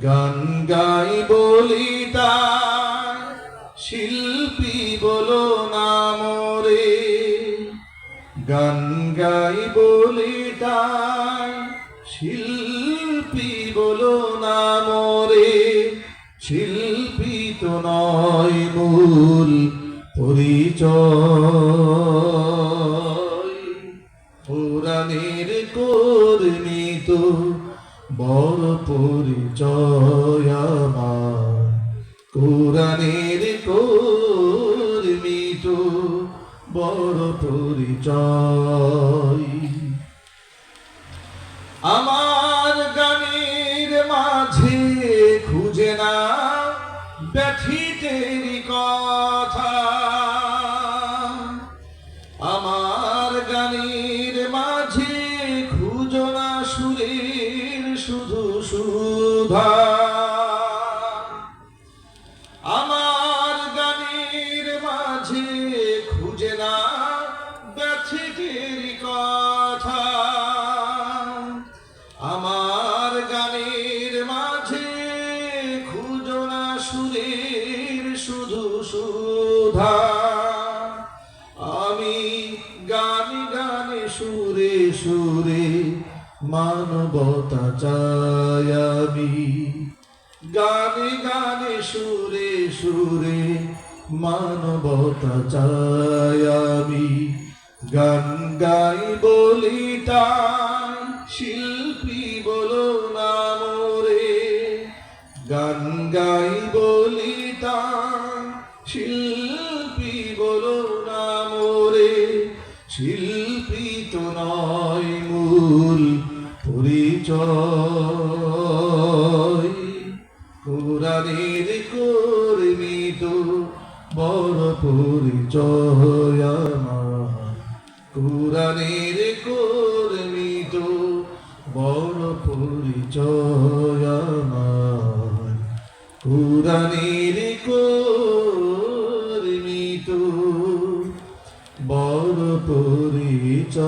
গান গাই বলি তাই শিল্পী বলো না মোরে, গান গাই বলি তাই শিল্পী বলো না মোরে। শিল্পী তো নয় মূল পরিচয়, পুরাণের কর্মী তো বড় পরিচয় আমার। কোরআনের কর্মী তো বড় পরিচয়। আমার গানের মাঝে খুঁজে না ব্যথিতের কথা, আমার গানের মাঝে খুঁজো না সুরের শুধু সুধা। আমার গানের মাঝে খুঁজে না ব্যথিতের কথা, আমার গানের মাঝে খুঁজো না সুরের শুধু সুধা। আমি গানে গানে সুরে সুরে মানবতা চাই আমি, গানে গানে সুরে সুরে মানবতা চাই আমি। গান গাই বলি তাই শিল্পী বলো না মোরে, গান গাই বলি তাই শিল্পী বলো না মোরে। শিল্পী তো নয় মূল পরিচয়, কোরআনের কর্মী তো বড় পরিচয় আমার। কোরআনের কর্মী তো বড় পরিচয় আমার। কোরআনের কর্মী তো বড় পরিচয়।